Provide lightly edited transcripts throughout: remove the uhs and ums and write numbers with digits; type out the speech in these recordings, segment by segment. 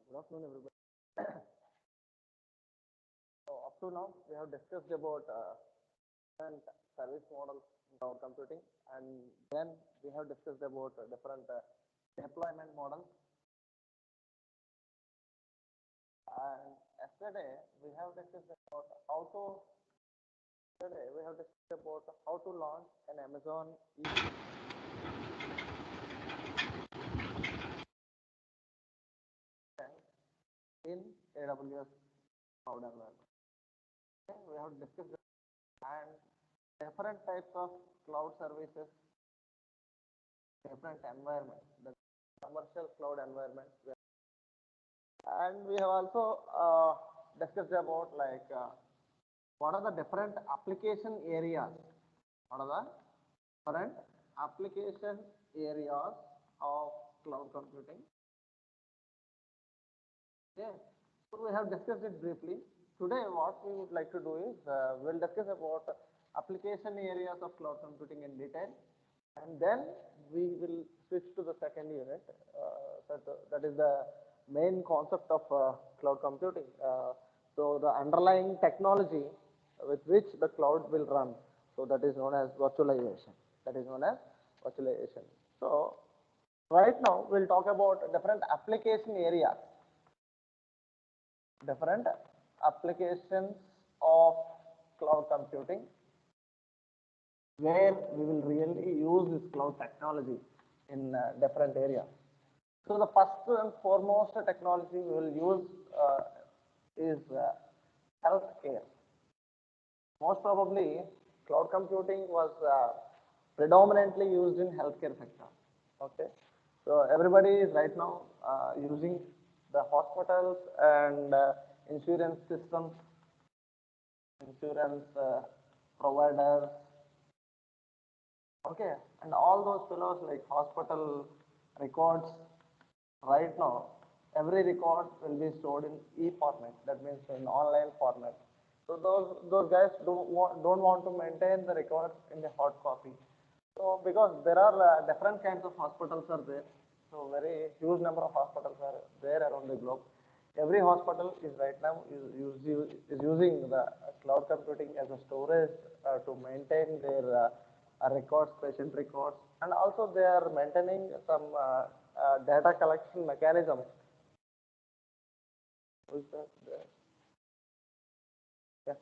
Good afternoon, everybody. So up to now, we have discussed about different service models in cloud computing, and then we have discussed about different deployment models. And yesterday, we have discussed about how to. Yesterday, we have discussed about how to launch an Amazon in AWS cloud environment. Okay, we have discussed and different types of cloud services, different environments, the commercial cloud environments. And we have also discussed about what are the different application areas, what are the different application areas of cloud computing. Okay, so we have discussed it briefly. Today, what we would like to do is we'll discuss about application areas of cloud computing in detail, and then we will switch to the second unit. That is the main concept of cloud computing. So the underlying technology with which the cloud will run. So that is known as virtualization. That is known as virtualization. So right now we'll talk about different application areas, different applications of cloud computing, where we will really use this cloud technology in different areas. So the first and foremost technology we will use is healthcare. Most probably, cloud computing was predominantly used in healthcare sector. Okay, so everybody is right now using the hospitals and insurance systems, insurance providers. Okay, and all those fellows like hospital records. Right now, every record will be stored in e-format. That means in online format. So those guys don't want to maintain the records in the hard copy. So because there are different kinds of hospitals are there. So very huge number of hospitals are there around the globe. Every hospital is right now is using the cloud computing as a storage to maintain their records, patient records, and also they are maintaining some data collection mechanism. Who is that? Yeah.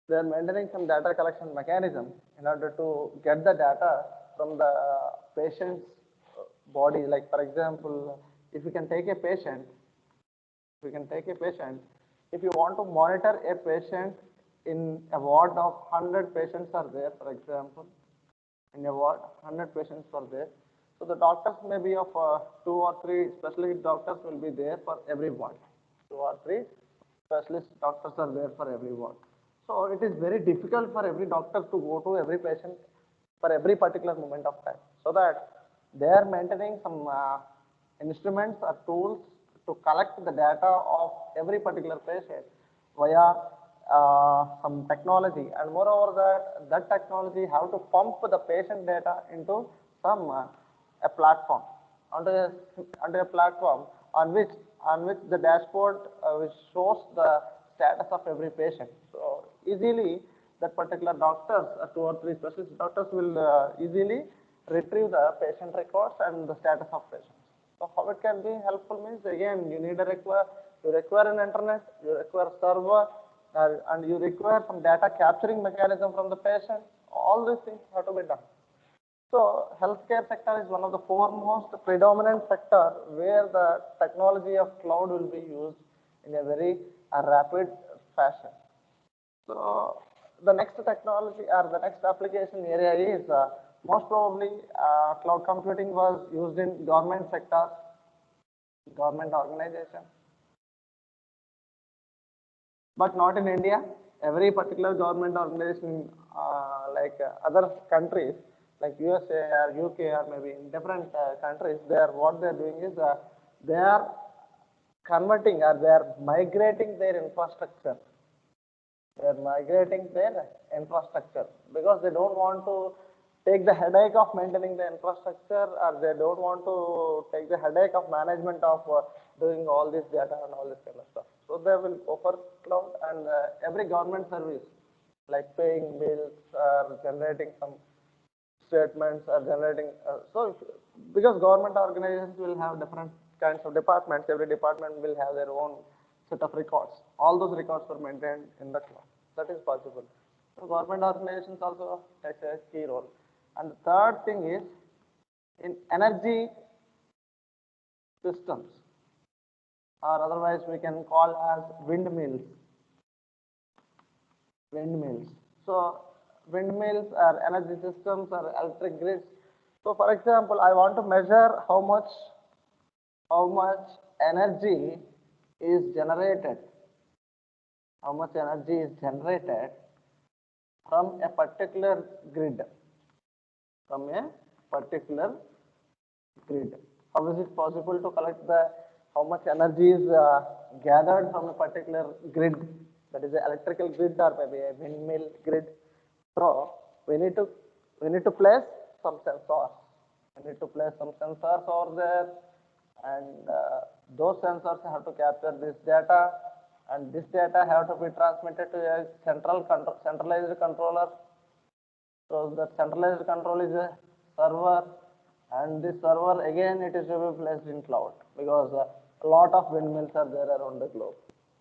They are maintaining some data collection mechanism in order to get the data from the patient's body. Like for example, if you can take a patient, if you want to monitor a patient in a ward of 100 patients are there, for example, in a ward 100 patients are there. So the doctors may be of 2 or 3 specialist doctors will be there for every ward. 2 or 3 specialist doctors are there for every ward. So it is very difficult for every doctor to go to every patient for every particular moment of time. So that they are maintaining some instruments or tools to collect the data of every particular patient via some technology, and moreover that technology have to pump the patient data into some a platform, onto a platform on which the dashboard which shows the status of every patient. So easily that particular doctors, 2 or 3 specialist doctors will easily retrieve the patient records and the status of patients. So how it can be helpful means, again you require an internet, you require server, and you require some data capturing mechanism from the patient. All these things have to be done. So healthcare sector is one of the foremost predominant sector where the technology of cloud will be used in a very rapid fashion. So the next technology or the next application area is most probably cloud computing was used in government sector, government organization, but not in India. Every particular government organization other countries like USA or UK or maybe in different countries, what they are doing is they are converting or they are migrating their infrastructure. They are migrating their infrastructure because they don't want to take the headache of maintaining the infrastructure, or they don't want to take the headache of management of doing all this data and all this kind of stuff. So they will offer cloud, and every government service like paying bills or generating some statements or generating. Because government organizations will have different kinds of departments, every department will have their own set of records. All those records are maintained in the cloud. That is possible. So government organizations also take a key role. And the third thing is in energy systems, or otherwise we can call as windmills. Windmills. So windmills are energy systems or electric grids. So for example, I want to measure how much energy is generated, how much energy is generated from a particular grid, from a particular grid. How is it possible to collect the how much energy is gathered from a particular grid, that is an electrical grid or maybe a windmill grid? So we need to place some sensors. We need to place some sensors over there, and those sensors have to capture this data, and this data have to be transmitted to a centralized controller. So the centralized control is a server, and this server again it is to be placed in cloud, because a lot of windmills are there around the globe.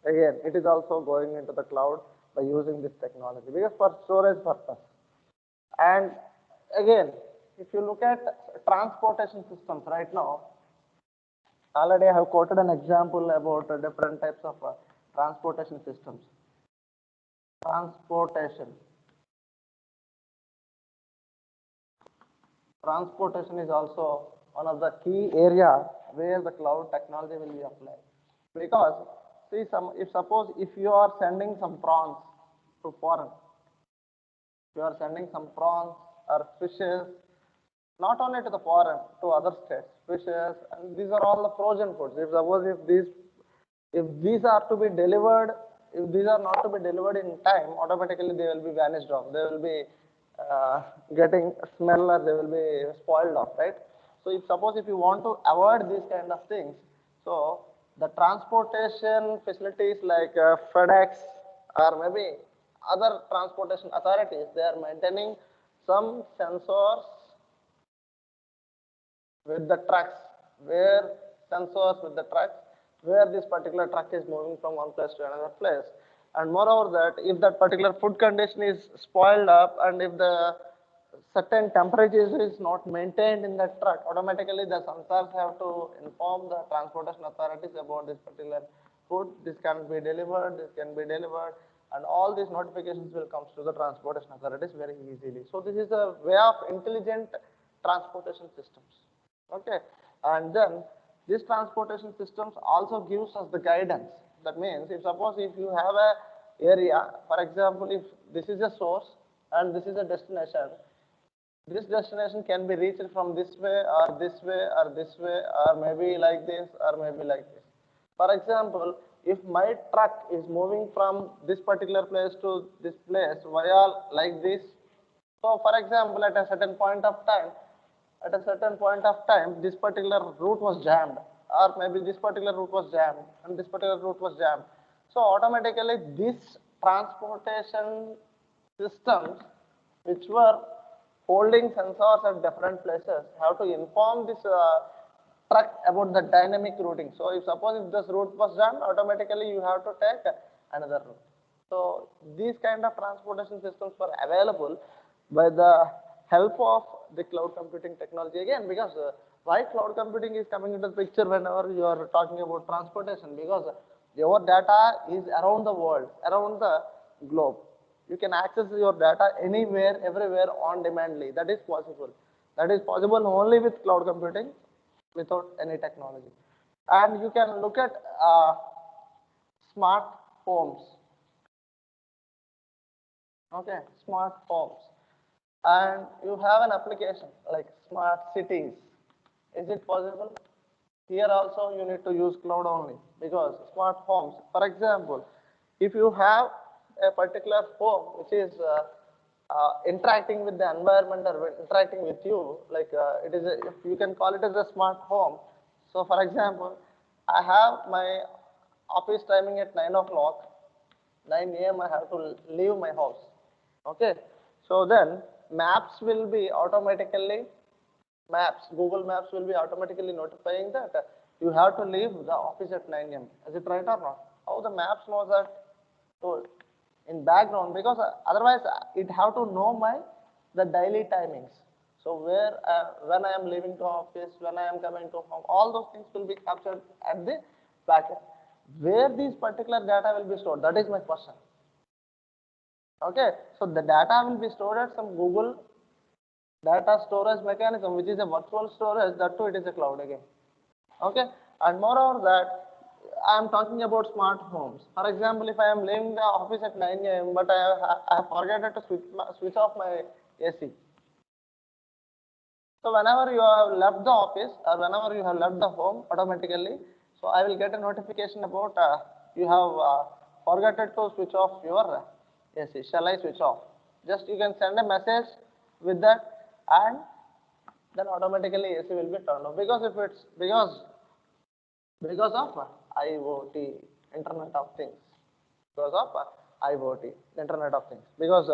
Again, it is also going into the cloud by using this technology, because for storage purpose. And again, if you look at transportation systems right now, already I have quoted an example about different types of transportation systems. Transportation. Transportation is also one of the key area where the cloud technology will be applied. Because see, suppose if you are sending some prawns to foreign, if you are sending some prawns or fishes, not only to the foreign, to other states, fishes, and these are all the frozen foods. If suppose if these are to be delivered, if these are not to be delivered in time, automatically they will be vanished off. They will be getting smell, or they will be spoiled off, right? So if you want to avoid these kind of things, so the transportation facilities like FedEx or maybe other transportation authorities, they are maintaining some sensors with the trucks, where sensors with the trucks, where this particular truck is moving from one place to another place. And moreover that, if that particular food condition is spoiled up, and if the certain temperature is not maintained in that truck, automatically the sensors have to inform the transportation authorities about this particular food, this can be delivered, this can be delivered, and all these notifications will come to the transportation authorities very easily. So this is a way of intelligent transportation systems. Okay, and then these transportation systems also gives us the guidance. That means, if suppose if you have a area, for example, if this is a source and this is a destination, this destination can be reached from this way or this way or this way, or maybe like this or maybe like this. For example, if my truck is moving from this particular place to this place via like this, so for example, at a certain point of time, this particular route was jammed, or maybe this particular route was jammed, and this particular route was jammed. So automatically, these transportation systems, which were holding sensors at different places, have to inform this truck about the dynamic routing. So if suppose if this route was jammed, automatically you have to take another route. So these kind of transportation systems were available by the help of the cloud computing technology, again, because why cloud computing is coming into the picture whenever you are talking about transportation, because your data is around the world, around the globe. You can access your data anywhere, everywhere on demandly. That is possible. That is possible only with cloud computing, without any technology. And you can look at smart homes. Okay, smart homes. And you have an application like smart cities. Is it possible? Here also you need to use cloud only, because smart homes. For example, if you have a particular home which is interacting with the environment or interacting with you, like it is if you can call it as a smart home. So for example, I have my office timing at 9 o'clock, 9 a.m. I have to leave my house. Okay, so then maps will be automatically, Google Maps will be automatically notifying that you have to leave the office at 9 a.m. Is it right or not? How the maps knows that? So in background, because otherwise it have to know my the daily timings. So where when I am leaving to office, when I am coming to home, all those things will be captured at the backend. Where these particular data will be stored? That is my question. Okay, so the data will be stored at some Google data storage mechanism, which is a virtual storage. That too, it is a cloud again. Okay, and moreover that I am talking about smart homes. For example, if I am leaving the office at 9 a.m. but I have forgotten to switch off my AC. So whenever you have left the office or whenever you have left the home automatically, so I will get a notification about you have forgotten to switch off your AC. Shall I switch off? Just you can send a message with that, and then automatically AC will be turned off, because if it's because of IoT, Internet of Things. Because of IoT, Internet of Things. Because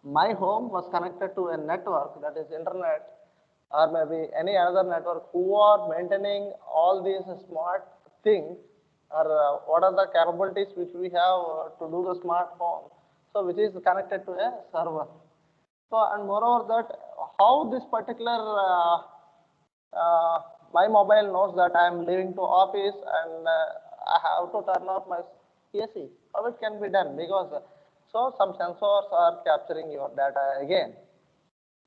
my home was connected to a network, that is internet, or maybe any other network who are maintaining all these smart things, or what are the capabilities which we have to do the smart home. So which is connected to a server. So and moreover that how this particular my mobile knows that I am leaving to office and I have to turn off my AC. How it can be done? Because so some sensors are capturing your data again.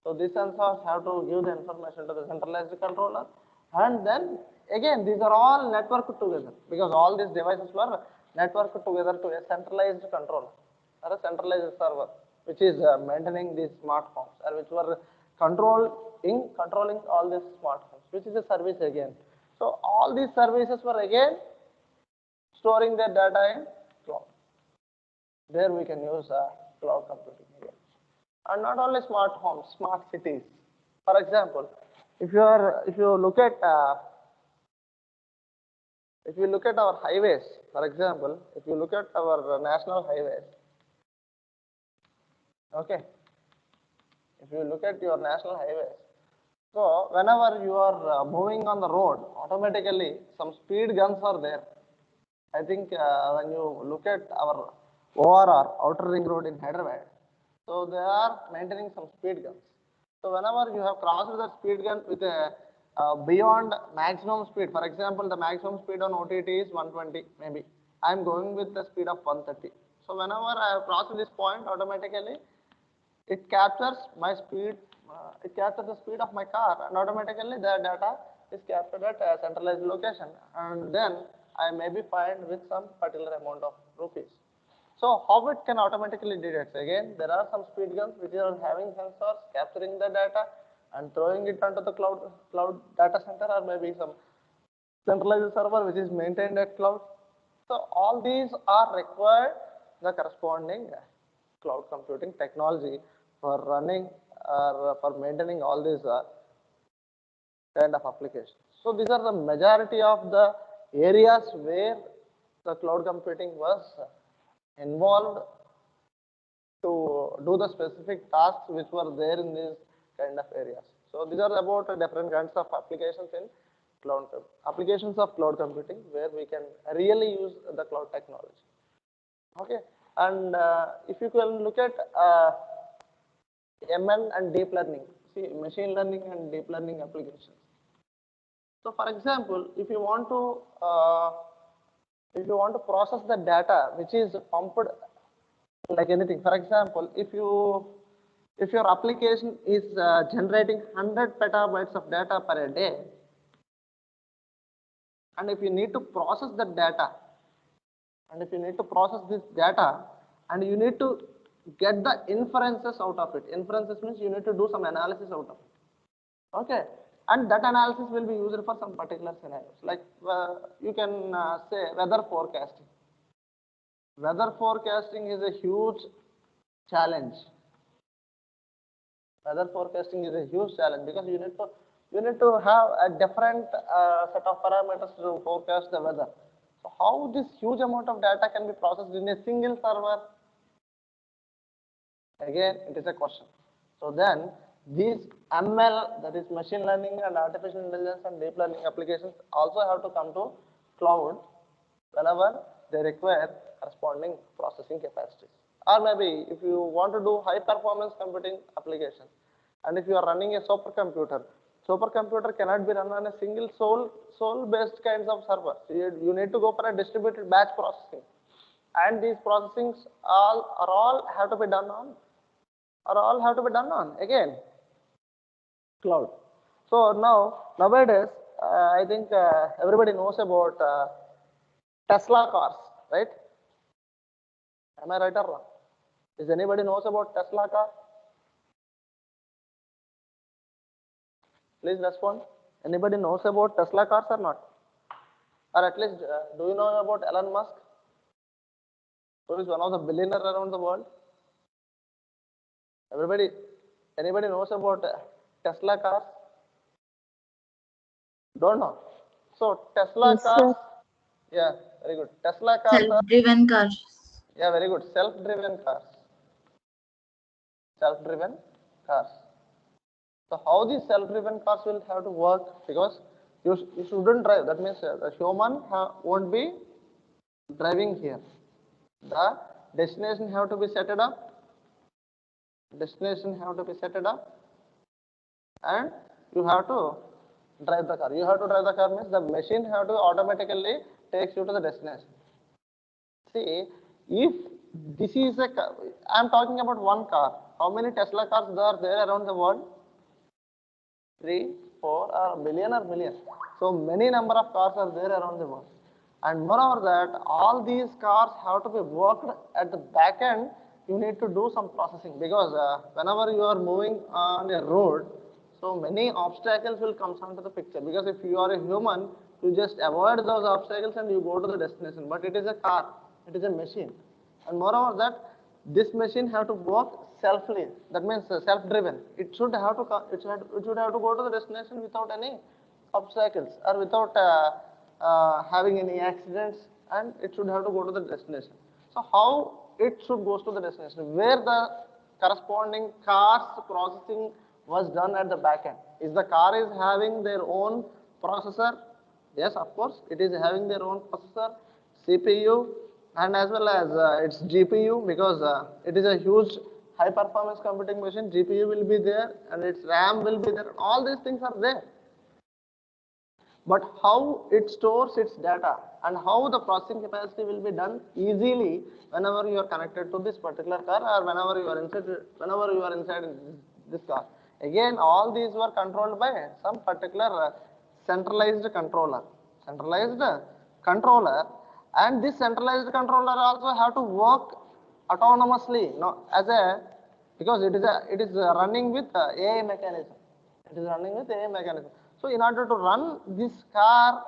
So these sensors have to give the information to the centralized controller, and then again these are all networked together, because all these devices were networked together to a centralized controller or a centralized server, which is maintaining these smart homes, or which were controlling all these smart homes, which is a service again. So all these services were again storing their data in cloud. There we can use cloud computing again. And not only smart homes, smart cities. For example, if you look at our highways, for example, if you look at our national highways, okay, if you look at your national highways, so whenever you are moving on the road, automatically some speed guns are there. I think when you look at our ORR, Outer Ring Road in Hyderabad, so they are maintaining some speed guns. So whenever you have crossed the speed gun with a beyond maximum speed, for example, the maximum speed on OTT is 120 maybe. I am going with the speed of 130. So whenever I have crossed this point, automatically it captures my speed, it captures the speed of my car, and automatically the data is captured at a centralized location, and then I may be fined with some particular amount of rupees. So how it can automatically detect? Again, there are some speed guns which are having sensors capturing the data and throwing it onto the cloud data center, or maybe some centralized server which is maintained at cloud. So all these are required the corresponding cloud computing technology for running or for maintaining all these kind of applications. So these are the majority of the areas where the cloud computing was involved to do the specific tasks which were there in these kind of areas. So these are about different kinds of applications in applications of cloud computing, where we can really use the cloud technology. Okay, and if you can look at ML and deep learning, see machine learning and deep learning applications. So for example, if you want to process the data which is pumped like anything, for example, if your application is generating 100 petabytes of data per a day, and if you need to process the data, and if you need to process this data, and you need to get the inferences out of it. Inferences means you need to do some analysis out of it. Okay, and that analysis will be used for some particular scenarios. Like you can say weather forecasting. Weather forecasting is a huge challenge. Weather forecasting is a huge challenge because you need to have a different set of parameters to forecast the weather. So how this huge amount of data can be processed in a single server? Again, it is a question. So then these ML, that is machine learning and artificial intelligence and deep learning applications, also have to come to cloud whenever they require corresponding processing capacities. Or maybe if you want to do high performance computing application, and if you are running a supercomputer cannot be run on a single soul based kinds of server. So you need to go for a distributed batch processing, and these processings all have to be done on again cloud. So nowadays I think everybody knows about Tesla cars, right? Am I right or wrong? Is anybody knows about Tesla car? Please respond. Anybody knows about Tesla cars or not? Or at least do you know about Elon Musk, who is one of the billionaires around the world? Anybody knows about Tesla cars? Don't know. So Tesla Yes, cars, sir. yeah, very good. Tesla cars are, Self-driven cars. yeah, very good. Self-driven cars. Self-driven cars. So how these self-driven cars will have to work? Because you shouldn't drive. That means the human won't be driving here. The destination have to be set it up. Destination have to be set it up, and you have to drive the car. You have to drive the car means the machine have to automatically takes you to the destination. See, if this is a car, I am talking about one car. How many Tesla cars are there around the world? 3, 4, or billion or million. So many number of cars are there around the world. And moreover that, all these cars have to be worked at the back end. You need to do some processing because whenever you are moving on a road, so many obstacles will come onto the picture. Because if you are a human, you just avoid those obstacles and you go to the destination. But it is a car, it is a machine. And moreover that, this machine have to work selfly. That means self-driven. It should have to go to the destination without any obstacles or without having any accidents, and it should have to go to the destination. So how it should goes to the destination? Where the corresponding car's processing was done at the back end. Is the car is having their own processor? Yes, of course, it is having their own processor, CPU, and as well as its GPU, because it is a huge high performance computing machine. GPU will be there and its RAM will be there. All these things are there. But how it stores its data and how the processing capacity will be done easily whenever you are connected to this particular car or whenever you are inside this car. Again, all these were controlled by some particular centralized controller. Centralized controller, and this centralized controller also have to work autonomously, no, as a, because it is running with AI mechanism. It is running with AI mechanism. So in order to run this car,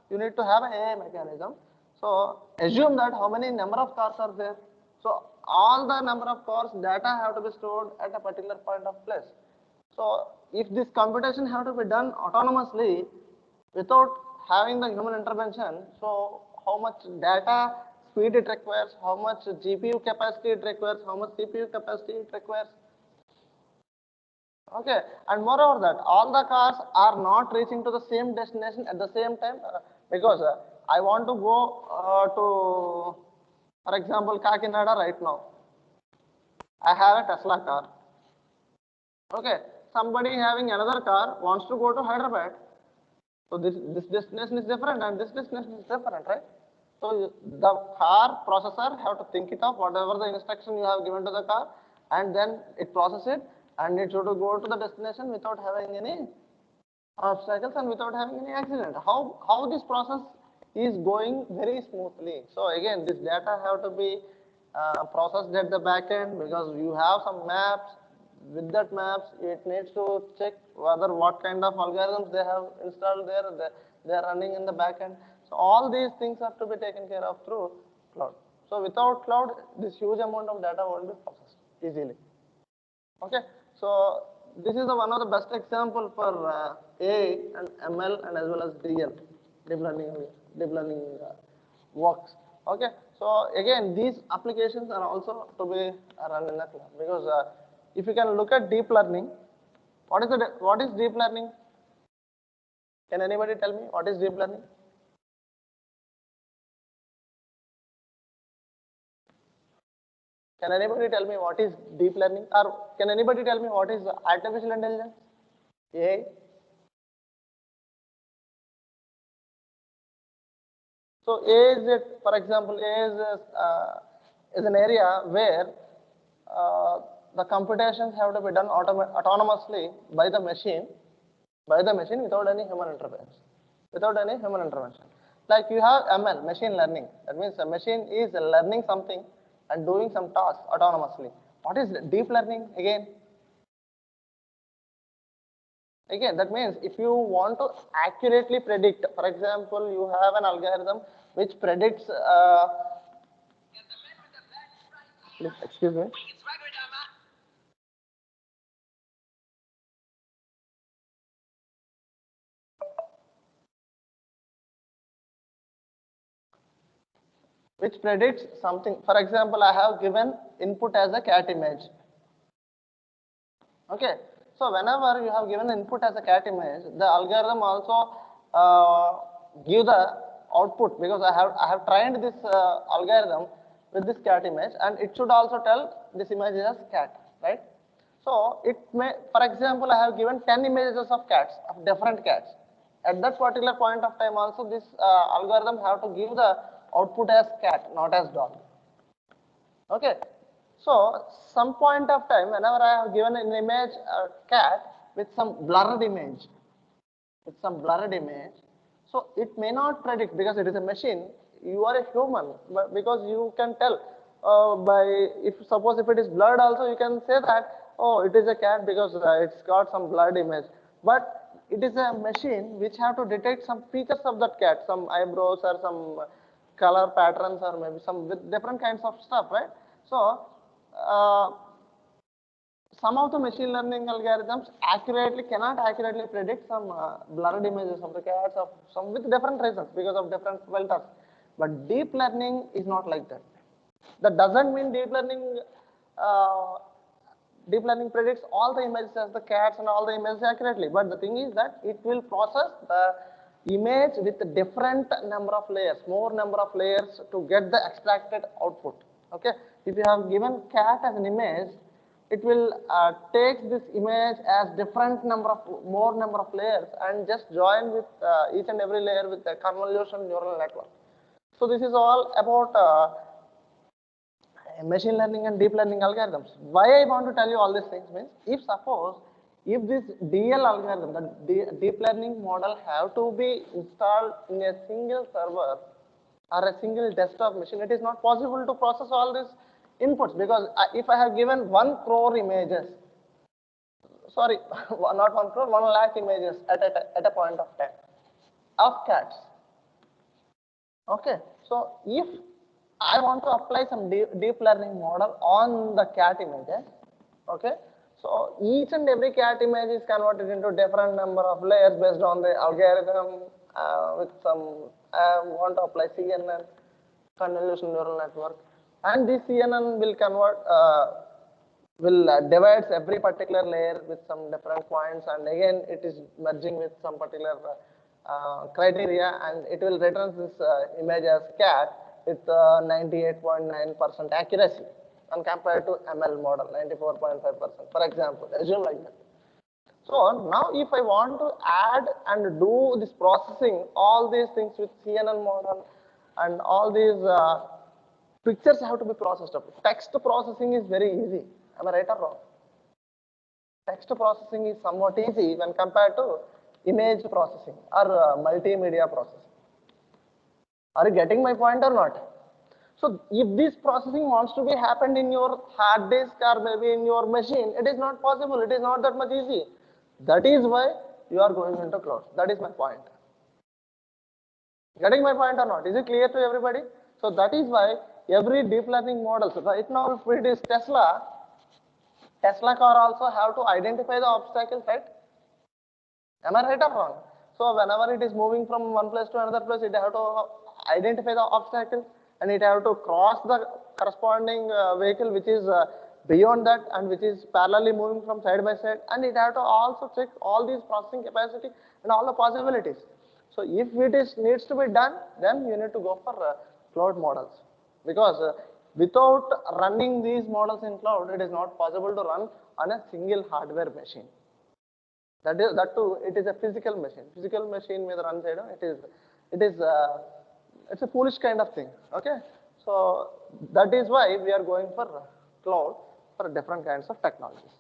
you need to have an AI mechanism. So assume that how many number of cars are there. So all the number of cars data have to be stored at a particular point of place. So if this computation have to be done autonomously without having the human intervention, so how much data speed it requires, how much GPU capacity it requires, how much CPU capacity it requires. Okay, and moreover that all the cars are not reaching to the same destination at the same time, because I want to go to, for example, Kakinada right now. I have a Tesla car. Okay, somebody having another car wants to go to Hyderabad. So this destination is different and this destination is different, right? So the car processor have to think it of whatever the instruction you have given to the car, and then it process it, and it should go to the destination without having any obstacles and without having any accident. How this process is going very smoothly. So again, this data have to be processed at the back end because you have some maps. With that maps, it needs to check whether what kind of algorithms they have installed there, they are running in the back end. So all these things have to be taken care of through cloud. So without cloud, this huge amount of data won't be processed easily. Okay, so this is one of the best example for AI and ML and as well as DL, deep learning works. Okay, so again, these applications are also to be run in the cloud because if you can look at deep learning, what is deep learning? Can anybody tell me what is deep learning? Can anybody tell me what is deep learning? Or can anybody tell me what is artificial intelligence? AI? So A is it, for example, is an area where the computations have to be done autonomously by the machine without any human interference, without any human intervention. Like you have ML, machine learning. That means a machine is learning something and doing some tasks autonomously. What is deep learning again? Again, that means if you want to accurately predict, for example, you have an algorithm which predicts, please excuse me. Which predicts something. For example, I have given input as a cat image. Okay, so whenever you have given input as a cat image, the algorithm also give the output because I have trained this algorithm with this cat image, and it should also tell this image is cat, right? So it may, for example, I have given 10 images of cats, of different cats. At that particular point of time, also this algorithm have to give the output as cat, not as dog. Okay, so some point of time, whenever I have given an image cat with some blurred image, so it may not predict because it is a machine. You are a human, but because you can tell by if suppose if it is blurred, also you can say that oh it is a cat because it's got some blurred image. But it is a machine which have to detect some features of that cat, some eyebrows or some color patterns or maybe some with different kinds of stuff, right? So uh, some of the machine learning algorithms cannot accurately predict some blurred images of the cats of some with different reasons because of different filters. But deep learning is not like that. That doesn't mean uh, deep learning predicts all the images as the cats and all the images accurately. But the thing is that it will process the image with a different number of layers, more number of layers to get the extracted output. Okay, if you have given cat as an image, it will take this image as more number of layers and just join with each and every layer with a convolution neural network. So this is all about machine learning and deep learning algorithms. Why I want to tell you all these things means, if this DL algorithm, the deep learning model have to be installed in a single server or a single desktop machine, it is not possible to process all these inputs because if I have given 1 crore images, sorry, not 1 crore, 1 lakh images at a point of time of cats. Okay, so if I want to apply some deep learning model on the cat images, okay, so each and every cat image is converted into different number of layers based on the algorithm with some, I want to apply CNN, convolution neural network, and this CNN will divides every particular layer with some different points, and again it is merging with some particular criteria, and it will return this image as cat with 98.9% accuracy and compared to ML model 94.5%, for example, assume like that. So now if I want to add and do this processing, all these things with CNN model and all these pictures have to be processed up. Text processing is very easy. Am I right or wrong? Text processing is somewhat easy when compared to image processing or multimedia processing. Are you getting my point or not? So if this processing wants to be happened in your hard disk or maybe in your machine, it is not possible. It is not that much easy. That is why you are going into cloud. That is my point. Getting my point or not? Is it clear to everybody? So that is why every deep learning model, so right now if it is Tesla, Tesla car also have to identify the obstacles, right? Am I right or wrong? So whenever it is moving from one place to another place, it have to identify the obstacle and it have to cross the corresponding vehicle which is beyond that and which is parallelly moving from side by side, and it have to also check all these processing capacity and all the possibilities. So if it is needs to be done, then you need to go for cloud models, because without running these models in cloud, it is not possible to run on a single hardware machine. That too, it is a physical machine. Physical machine with run side, it's a foolish kind of thing. Okay, so that is why we are going for cloud for different kinds of technologies.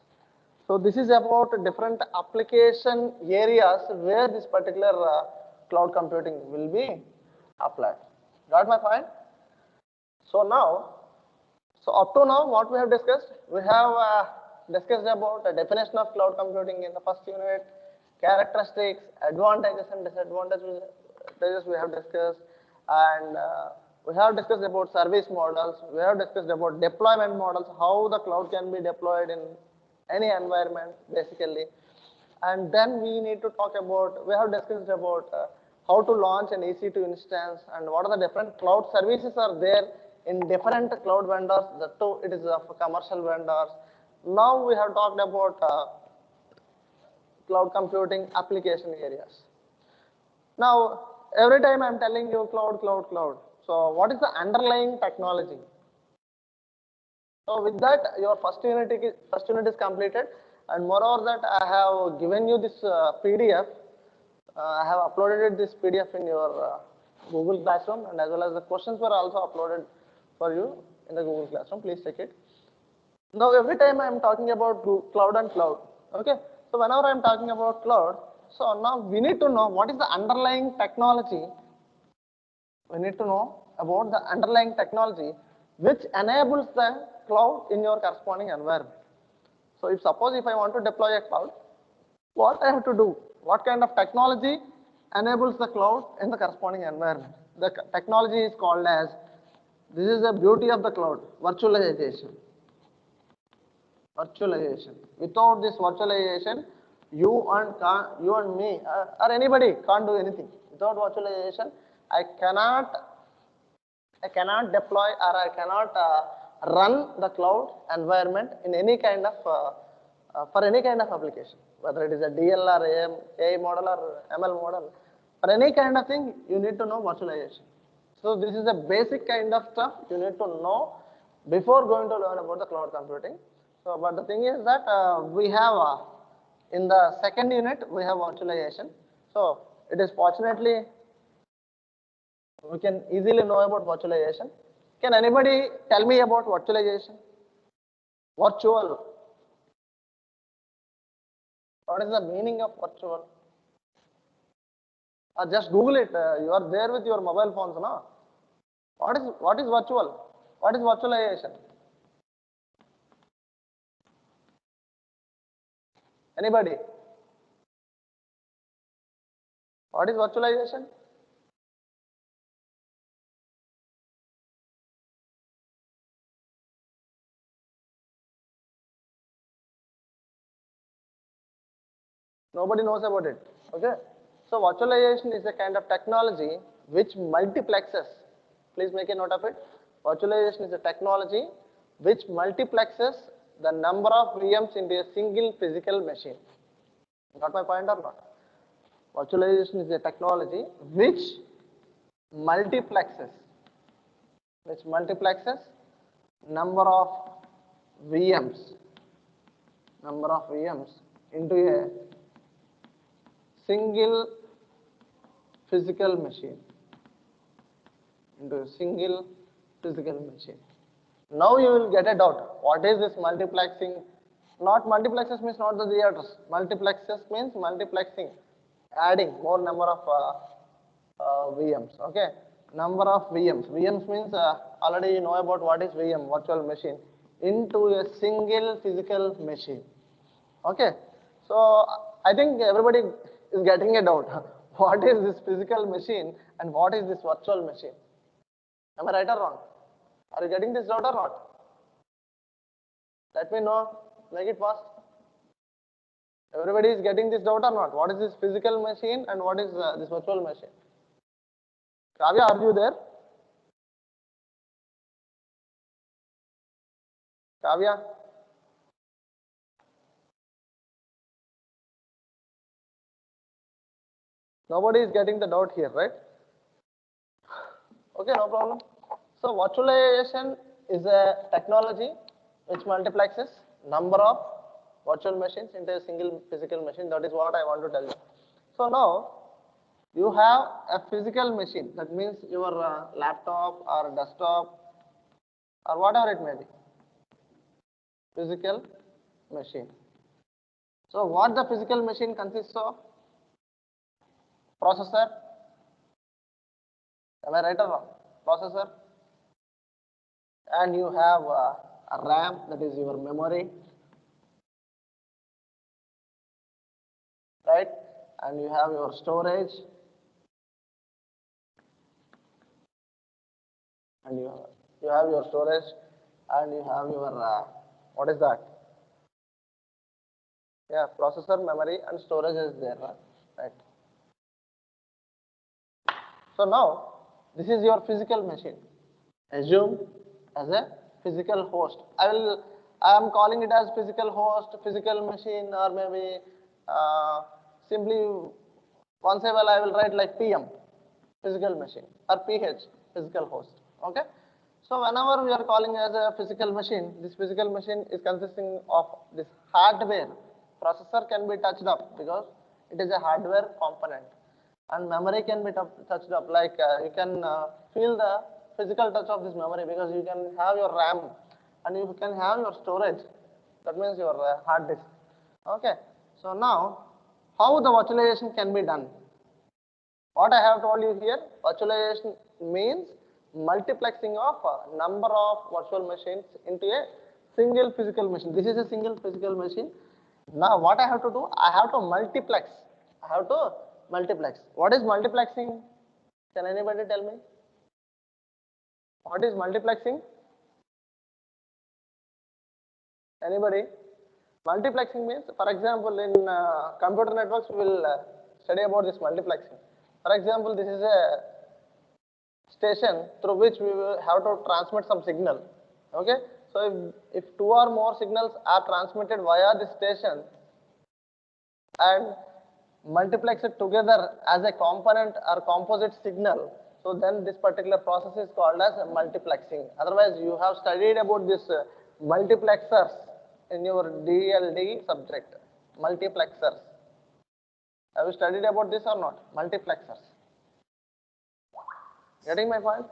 So this is about different application areas where this particular cloud computing will be applied. Got my point? So now, so up to now, what we have discussed, we have discussed about the definition of cloud computing in the first unit, characteristics, advantages and disadvantages we have discussed, and we have discussed about service models, we have discussed about deployment models, how the cloud can be deployed in any environment basically. And then we need to talk about, we have discussed about how to launch an EC2 instance and what are the different cloud services are there in different cloud vendors, that too it is of commercial vendors. Now we have talked about cloud computing application areas. Now every time I am telling you cloud, cloud, cloud. So what is the underlying technology? So with that, your first unit is completed, and moreover that I have given you this PDF. I have uploaded this PDF in your Google Classroom, and as well as the questions were also uploaded for you in the Google Classroom. Please check it. Now every time I am talking about cloud and cloud, okay. So whenever I am talking about cloud, so now we need to know what is the underlying technology. We need to know about the underlying technology which enables the cloud in your corresponding environment. So if suppose if I want to deploy a cloud, what I have to do? What kind of technology enables the cloud in the corresponding environment? The technology is called as, this is the beauty of the cloud, virtualization. Virtualization. Without this virtualization, you and me or anybody can't do anything. Without virtualization, I cannot deploy or I cannot run the cloud environment in any kind of for any kind of application, whether it is a DL or AI model or ML model, for any kind of thing, you need to know virtualization. So this is a basic kind of stuff you need to know before going to learn about the cloud computing. So, but the thing is that we have in the second unit we have virtualization. So it is fortunately we can easily know about virtualization. Can anybody tell me about virtualization? Virtual. What is the meaning of virtual? Or just Google it. You are there with your mobile phones, no? What is virtual? What is virtualization? Anybody? What is virtualization? Nobody knows about it. Okay. So virtualization is a kind of technology which multiplexes. Please make a note of it. Virtualization is a technology which multiplexes the number of VMs into a single physical machine. Got my point or not? Virtualization is a technology which multiplexes number of VMs into a single physical machine. Now you will get a doubt. What is this multiplexing? Not multiplexes means not the theaters. Multiplexes means multiplexing, adding more number of VMs. Okay, number of VMs. VMs means already you know about what is VM, virtual machine, into a single physical machine. Okay, so I think everybody is getting a doubt. What is this physical machine and what is this virtual machine? Am I right or wrong? Are you getting this doubt or not? Let me know. Make it fast. Everybody is getting this doubt or not? What is this physical machine and what is this virtual machine? Kavya, are you there? Kavya? Nobody is getting the doubt here, right? Okay, no problem. So virtualization is a technology which multiplexes number of virtual machines into a single physical machine. That is what I want to tell you. So now you have a physical machine. That means your laptop or desktop or whatever it may be. Physical machine. So what the physical machine consists of? Processor. Am I right or wrong? Processor. And you have a RAM, that is your memory, right? And you have your storage, and you have your storage, and you have your what is that? Yeah, processor, memory, and storage is there, right? So now this is your physical machine. Assume as a physical host. I am calling it as physical host, physical machine, or maybe simply once a while I will write like PM, physical machine, or PH, physical host. Okay. So whenever we are calling as a physical machine, this physical machine is consisting of this hardware. Processor can be touched up because it is a hardware component, and memory can be touched up, like you can feel the physical touch of this memory because you can have your RAM and you can have your storage, that means your hard disk. Okay, so now how the virtualization can be done? What I have told you here, virtualization means multiplexing of a number of virtual machines into a single physical machine. This is a single physical machine. Now what I have to do, I have to multiplex. I have to multiplex. What is multiplexing? Can anybody tell me? What is multiplexing? Anybody? Multiplexing means, for example, in computer networks, we will study about this multiplexing. For example, this is a station through which we will have to transmit some signal. Okay, so if two or more signals are transmitted via this station and multiplex it together as a component or composite signal, so then this particular process is called as multiplexing. Otherwise, you have studied about this multiplexers in your DLD subject. Multiplexers. Have you studied about this or not? Multiplexers. Getting my point?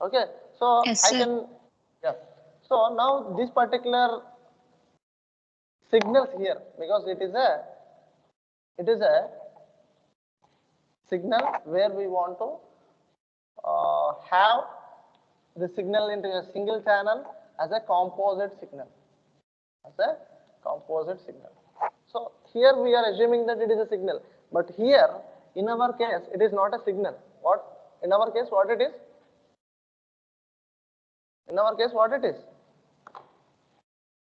Okay, so Yes, I sir. can, yeah. So now this particular signals here, because it is a signal where we want to have the signal into a single channel as a composite signal, as a composite signal. So here we are assuming that it is a signal, but here in our case it is not a signal. What in our case what it is? In our case what it is?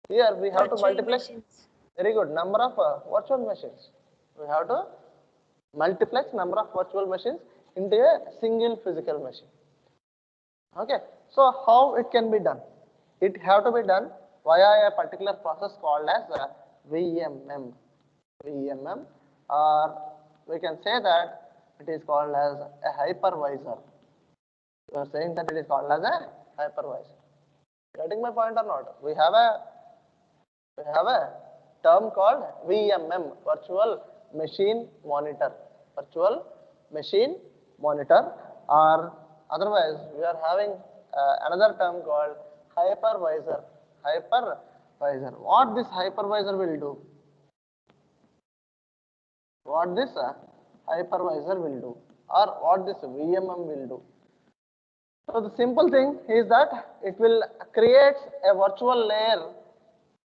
Here we have to Virtual multiplex. machines. Very good. Number of virtual machines. We have to multiplex number of virtual machines into a single physical machine. Okay. So how it can be done? It have to be done via a particular process called as VMM. VMM, or we can say that it is called as a hypervisor. You are saying that it is called as a hypervisor. Getting my point or not? We have a term called VMM, virtual machine monitor. Virtual machine monitor, or otherwise we are having another term called hypervisor. Hypervisor. What this hypervisor will do? What this hypervisor will do, or what this VMM will do? So the simple thing is that it will create a virtual layer.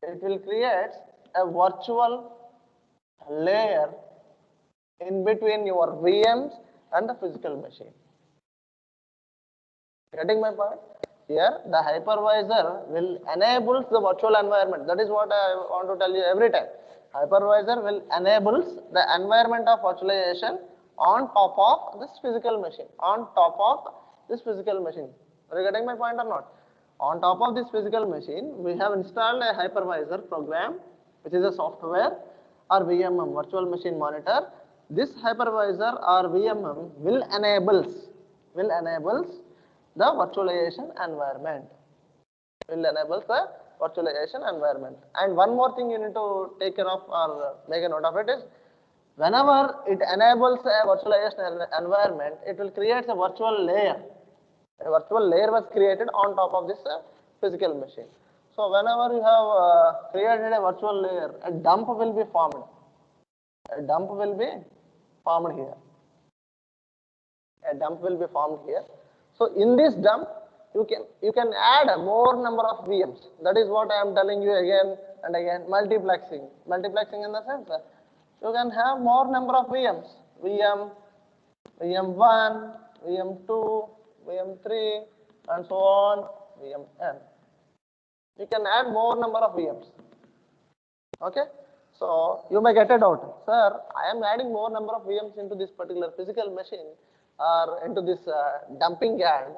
It will create a virtual layer in between your VMs and the physical machine. Getting my point? Here, the hypervisor will enable the virtual environment. That is what I want to tell you every time. Hypervisor will enable the environment of virtualization on top of this physical machine. On top of this physical machine. Are you getting my point or not? On top of this physical machine, we have installed a hypervisor program, which is a software or VMM, virtual machine monitor. This hypervisor or VMM will enables the virtualization environment. Will enable the virtualization environment. And one more thing you need to take care of or make a note of it is, whenever it enables a virtualization environment, it will create a virtual layer. A virtual layer was created on top of this physical machine. So whenever you have created a virtual layer, a dump will be formed. A dump will be formed here. A dump will be formed here. So in this dump, you can add more number of VMs. That is what I am telling you again and again. Multiplexing. Multiplexing in the sense that you can have more number of VMs. VM1, VM2, VM3, and so on, VMn. You can add more number of VMs. Okay? So you may get a doubt, sir, I am adding more number of VMs into this particular physical machine or into this dumping yard.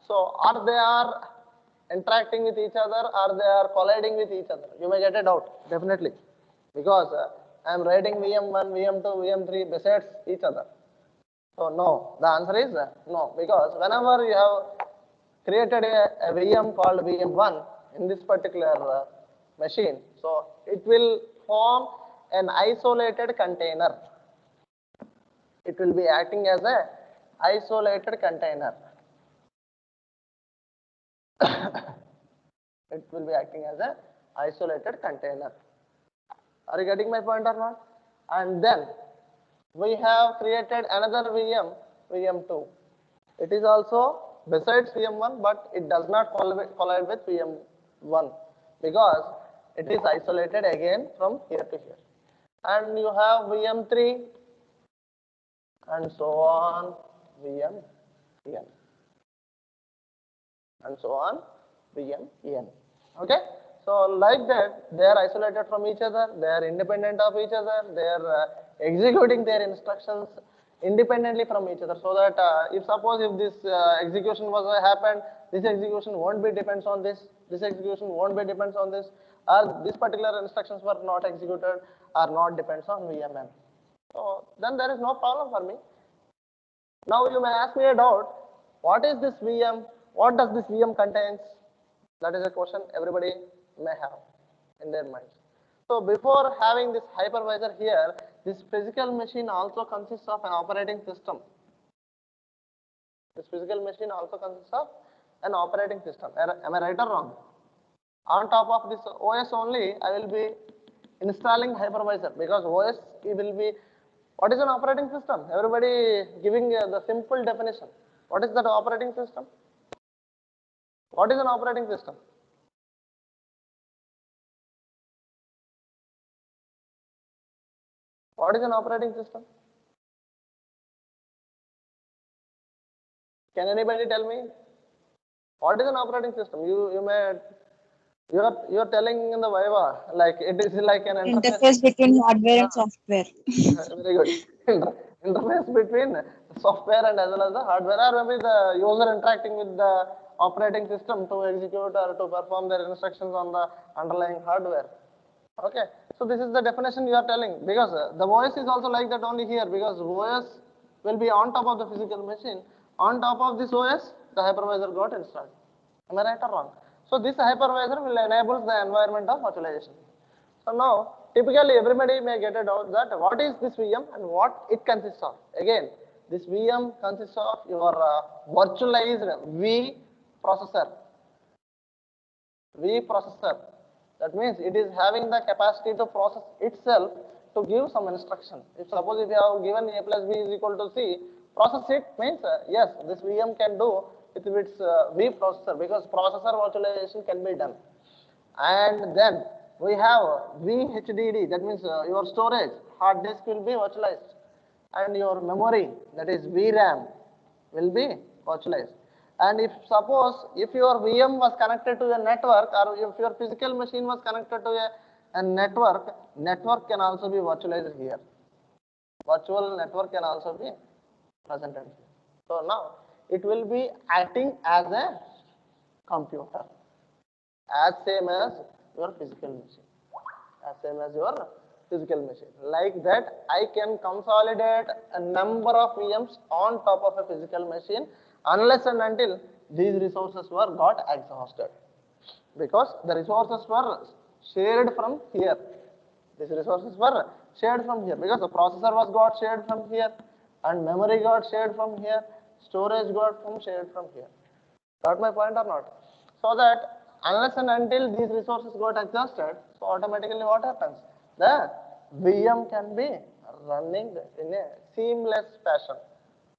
So are they interacting with each other or they are colliding with each other? You may get a doubt, definitely. Because I am writing VM1, VM2, VM3 besides each other. So no, the answer is no, because whenever you have created a VM called VM1 in this particular machine, so it will form an isolated container. It will be acting as a isolated container. It will be acting as a isolated container. Are you getting my point or not? And then we have created another VM, VM2. It is also besides VM1, but it does not collide with VM1 because it is isolated again from here to here. And you have VM3 and so on, VMN. And so on, VMN. Okay? So like that, they are isolated from each other, they are independent of each other, they are executing their instructions independently from each other, so that if this execution was happened, this execution won't be depends on this execution won't be depends on this, or this particular instructions were not executed or not depends on VMN. So then there is no problem for me. Now you may ask me a doubt, what is this VM? What does this VM contains? That is a question everybody may have in their minds. So before having this hypervisor here, this physical machine also consists of an operating system. This physical machine also consists of an operating system. Am I right or wrong? On top of this OS only, I will be installing hypervisor, because OS will be, what is an operating system? Everybody giving the simple definition. What is that operating system? What is an operating system? What is an operating system? Can anybody tell me? What is an operating system? You are telling in the Viva, like it is like an Interface between hardware and software. Very good. Interface between software and as well as the hardware, or maybe the user interacting with the operating system to execute or to perform their instructions on the underlying hardware. Okay, so this is the definition you are telling, because the OS is also like that only here, because OS will be on top of the physical machine. On top of this OS, the hypervisor got installed. Am I right or wrong? So this hypervisor will enable the environment of virtualization. So now, typically everybody may get a doubt that what is this VM and what it consists of. Again, this VM consists of your virtualized V processor. That means it is having the capacity to process itself to give some instruction. If suppose if you have given A plus B is equal to C, process it means yes, this VM can do with its V processor, because processor virtualization can be done. And then we have VHDD, that means your storage, hard disk will be virtualized, and your memory, that is VRAM, will be virtualized. And if suppose if your VM was connected to a network, or if your physical machine was connected to a network, network can also be virtualized here. Virtual network can also be presented here. So now it will be acting as a computer, as same as your physical machine, as same as your physical machine. Like that, I can consolidate a number of VMs on top of a physical machine unless and until these resources were got exhausted, because the resources were shared from here. These resources were shared from here because the processor was got shared from here, and memory got shared from here, storage got shared from here. Got my point or not? So that unless and until these resources got exhausted, so automatically what happens? The VM can be running in a seamless fashion.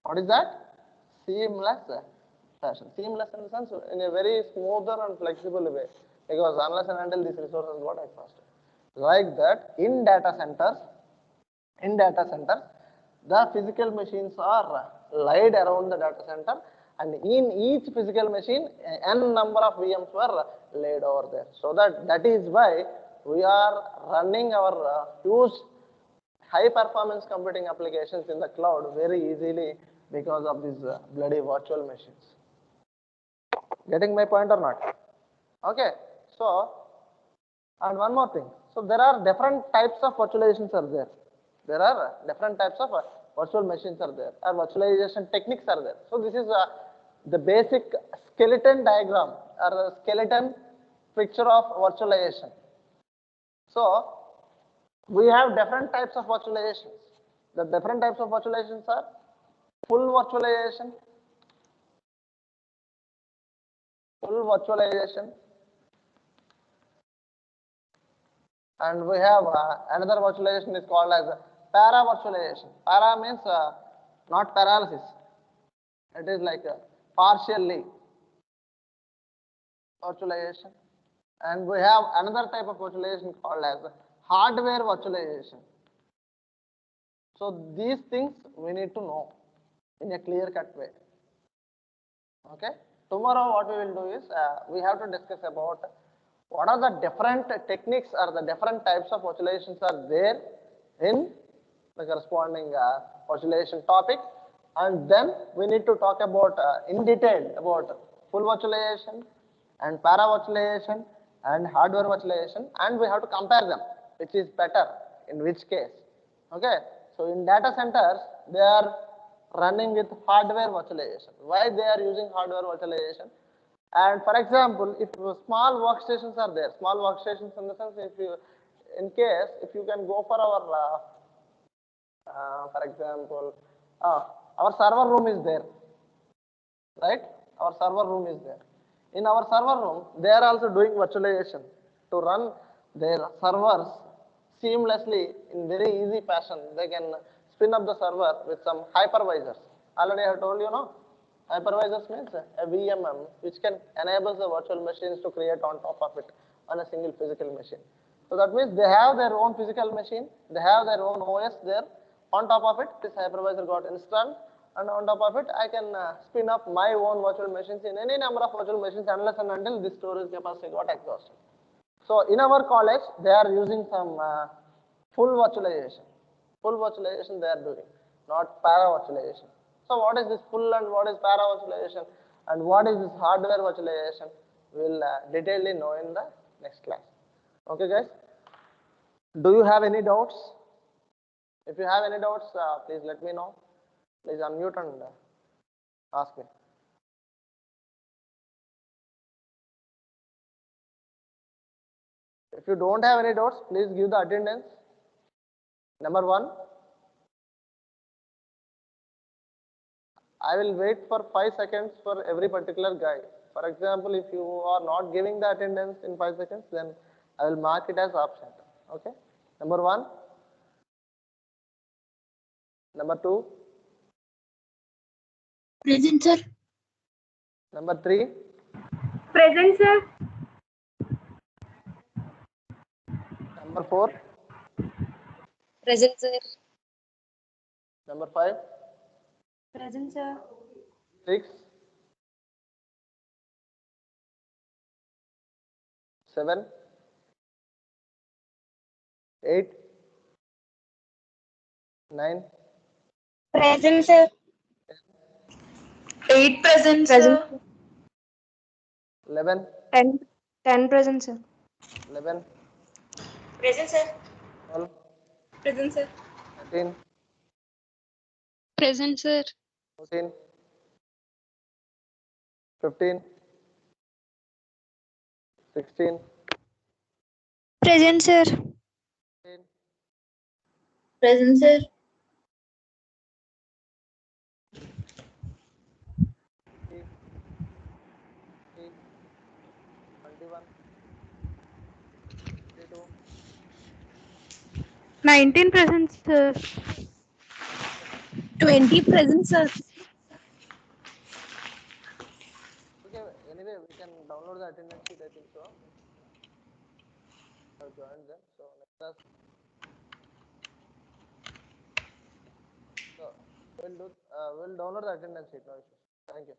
What is that? Seamless fashion. Seamless in the sense in a very smoother and flexible way, because unless and until these resources got exhausted. Like that, in data centers, the physical machines are laid around the data center, and in each physical machine, n number of VMs were laid over there. So that is why we are running our huge high performance computing applications in the cloud very easily because of these bloody virtual machines. Getting my point or not? Okay. So, and one more thing. So there are different types of virtualizations are there. There are different types of virtual machines are there, or virtualization techniques are there. So this is the basic skeleton diagram or the skeleton picture of virtualization. So we have different types of virtualizations. The different types of virtualizations are full virtualization, and we have another virtualization is called as para virtualization. Para means not paralysis. It is like partially virtualization. And we have another type of virtualization called as hardware virtualization. So these things we need to know in a clear-cut way. Okay. Tomorrow what we will do is we have to discuss about what are the different techniques or the different types of virtualizations are there in the corresponding virtualization topic, and then we need to talk about in detail about full virtualization and para virtualization and hardware virtualization, and we have to compare them, which is better in which case. Okay. So in data centers they are running with hardware virtualization. Why they are using hardware virtualization? And for example, if small workstations are there, small workstations in the sense, if you, in case, if you can go for our, for example, our server room is there, right? Our server room is there. In our server room, they are also doing virtualization to run their servers seamlessly in very easy fashion. They can spin up the server with some hypervisors. Already I have told you, no? Hypervisors means a VMM which can enable the virtual machines to create on top of it on a single physical machine. So that means they have their own physical machine, they have their own OS there. On top of it, this hypervisor got installed, and on top of it, I can spin up my own virtual machines in any number of virtual machines unless and until this storage capacity got exhausted. So in our college, they are using some full virtualization. Full virtualization they are doing, not para virtualization. So what is this full and what is para virtualization and what is this hardware virtualization? We will detailedly know in the next class. Okay guys? Do you have any doubts? If you have any doubts, please let me know. Please unmute and ask me. If you don't have any doubts, please give the attendance. Number 1. I will wait for 5 seconds for every particular guy. For example, if you are not giving the attendance in 5 seconds, then I will mark it as absent. Okay? Number 1. Number 2. Present, sir. Number 3. Present, sir. Number 4. Present, sir. Number 5. Present, sir. 6. 7, 8, 9, Present, sir. 8 present, Present. sir. 11, 10 present, sir. 11, Present, sir. 12, Present, sir. 13, Present, sir. 14, 15, 16, Present, sir. 17, Present, sir. 20, 21, 22, 19 present, sir. 20 present, sir. okay, anyway, we can download the attendance sheet, I think so. I've joined them. So let us, so we'll download the attendance sheet, no issues. Thank you.